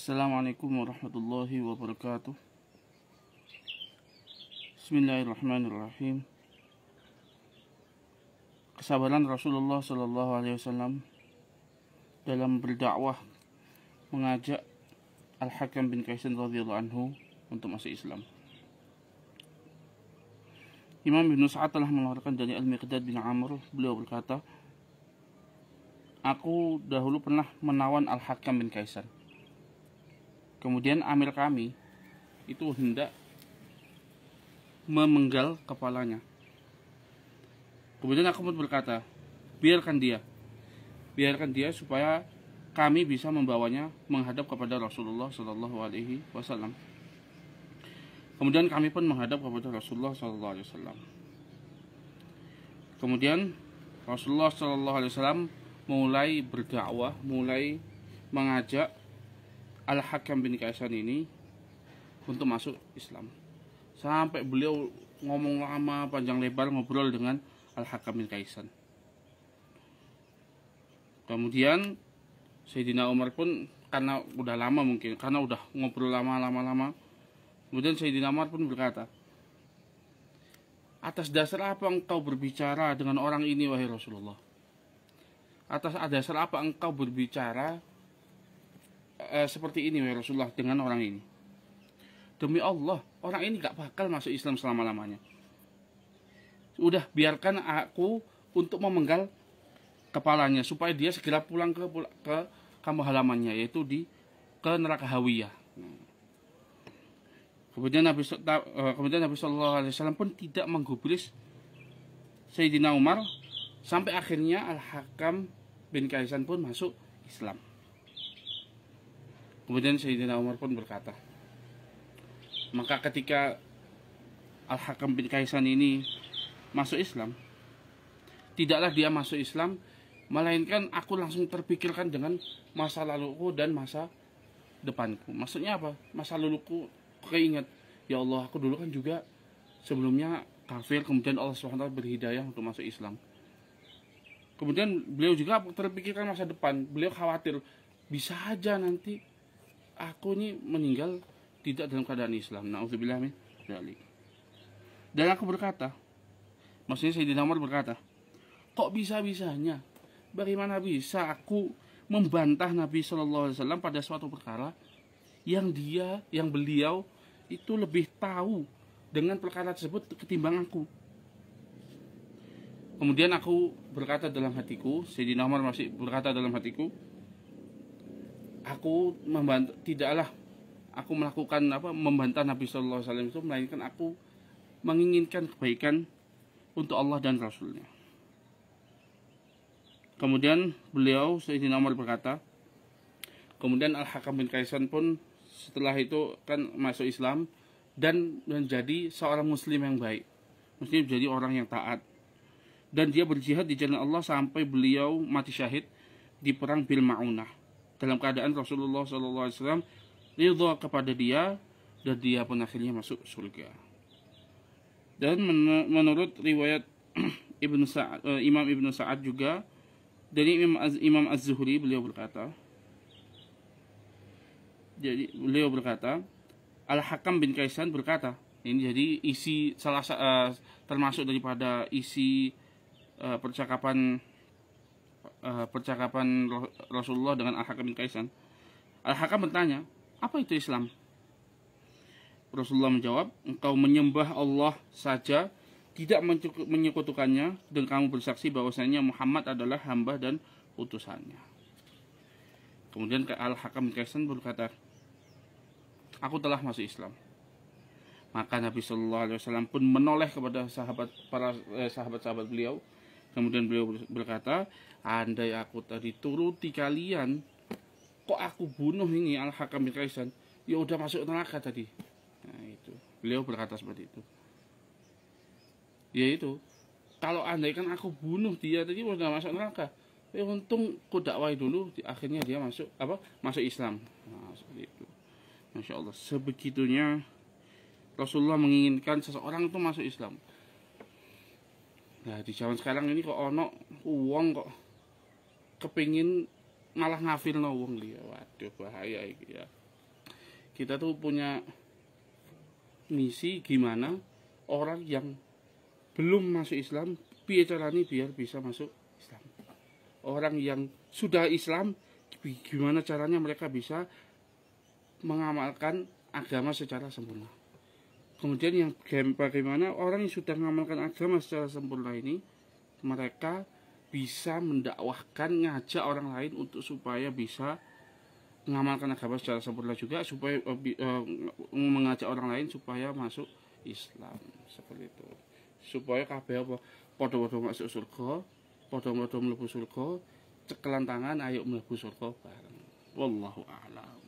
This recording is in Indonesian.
Assalamualaikum warahmatullahi wabarakatuh. Bismillahirrahmanirrahim. Kesabaran Rasulullah SAW dalam berdakwah mengajak Al-Hakam bin Kaisan radhiyallahu anhu untuk masuk Islam. Imam Ibn Sa'ad telah mengeluarkan dari Al-Miqdad bin Amr, beliau berkata, aku dahulu pernah menawan Al-Hakam bin Kaisan. Kemudian amir kami itu hendak memenggal kepalanya. Kemudian aku pun berkata, biarkan dia supaya kami bisa membawanya menghadap kepada Rasulullah Sallallahu Alaihi Wasallam. Kemudian kami pun menghadap kepada Rasulullah Sallallahu Alaihi Wasallam. Kemudian Rasulullah Sallallahu Alaihi Wasallam mulai berdakwah, mulai mengajak Al-Hakam bin Kaisan ini untuk masuk Islam. Sampai beliau ngomong lama panjang lebar ngobrol dengan Al-Hakam bin Kaisan. Kemudian Sayyidina Umar pun karena udah lama mungkin, karena udah ngobrol lama. Kemudian Sayyidina Umar pun berkata, atas dasar apa engkau berbicara dengan orang ini wahai Rasulullah? Atas dasar apa engkau berbicara seperti ini wahai Rasulullah dengan orang ini? Demi Allah, orang ini gak bakal masuk Islam selama-lamanya. Udah, biarkan aku untuk memenggal kepalanya supaya dia segera pulang ke kampung halamannya, yaitu ke neraka Hawiyah. Kemudian Nabi Sallallahu Alaihi Wasallam pun tidak menggubris Sayyidina Umar sampai akhirnya Al-Hakam bin Kaisan pun masuk Islam. Kemudian Sayyidina Umar pun berkata, maka ketika Al-Hakam bin Kaisan ini masuk Islam, tidaklah dia masuk Islam, melainkan aku langsung terpikirkan dengan masa laluku dan masa depanku. Maksudnya apa? Masa laluku keinget, ya Allah, aku dulu kan juga sebelumnya kafir, kemudian Allah SWT berhidayah untuk masuk Islam. Kemudian beliau juga terpikirkan masa depan. Beliau khawatir bisa aja nanti aku ini meninggal tidak dalam keadaan Islam. Na'udzubillah min dzalik. Dan aku berkata, maksudnya Sayyidina Umar berkata, kok bisa-bisanya, bagaimana bisa aku membantah Nabi Sallallahu Alaihi Wasallam pada suatu perkara yang beliau itu lebih tahu dengan perkara tersebut ketimbang aku. Kemudian aku berkata dalam hatiku, Sayyidina Umar masih berkata dalam hatiku, aku tidaklah aku melakukan membantah Nabi Sallallahu Alaihi Wasallam itu, melainkan aku menginginkan kebaikan untuk Allah dan Rasulnya. Kemudian beliau Sayyidina Umar berkata, kemudian Al-Hakam bin Kaisan pun setelah itu kan masuk Islam dan menjadi seorang muslim yang baik, maksudnya menjadi orang yang taat, dan dia berjihad di jalan Allah sampai beliau mati syahid di perang Bil Ma'unah dalam keadaan Rasulullah SAW ridha kepada dia, dan dia pun akhirnya masuk surga. Dan menurut riwayat Imam Ibn Sa'ad juga dari Imam Az-Zuhri, beliau berkata, Al-Hakam bin Kaisan berkata, ini jadi isi termasuk daripada isi percakapan Rasulullah dengan Al-Hakam bin Kaisan. Al-Hakam bertanya, apa itu Islam? Rasulullah menjawab, engkau menyembah Allah saja, tidak menyekutukannya, dan kamu bersaksi bahwasanya Muhammad adalah hamba dan utusannya. Kemudian Al-Hakam bin Kaisan berkata, aku telah masuk Islam. Maka Nabi Sallallahu Alaihi Wasallam pun menoleh kepada sahabat-sahabat beliau. Kemudian beliau berkata, andai aku tadi turuti kalian, kok aku bunuh ini Al-Hakam bin Kaisan, ya udah masuk neraka tadi. Nah itu, beliau berkata seperti itu. Ya itu, kalau andai kan aku bunuh dia tadi udah masuk neraka, ya untung ku dakwai dulu, akhirnya dia masuk Islam. Nah seperti itu. Masya Allah, sebegitunya Rasulullah menginginkan seseorang itu masuk Islam. Nah di zaman sekarang ini kok ono uang kok kepingin malah ngafirno wong liya. Waduh bahaya iki ya. kita tuh punya misi gimana orang yang belum masuk Islam piye caranya biar bisa masuk Islam. Orang yang sudah Islam gimana caranya mereka bisa mengamalkan agama secara sempurna. Kemudian yang bagaimana orang yang sudah mengamalkan agama secara sempurna ini, mereka bisa mendakwahkan, ngajak orang lain untuk supaya bisa mengamalkan agama secara sempurna juga, supaya mengajak orang lain supaya masuk Islam seperti itu. Supaya kabeh apa padha-padha masuk surga, padha-padha mlebu surga, cekelan tangan ayo mlebu surga bareng. Wallahu a'lam.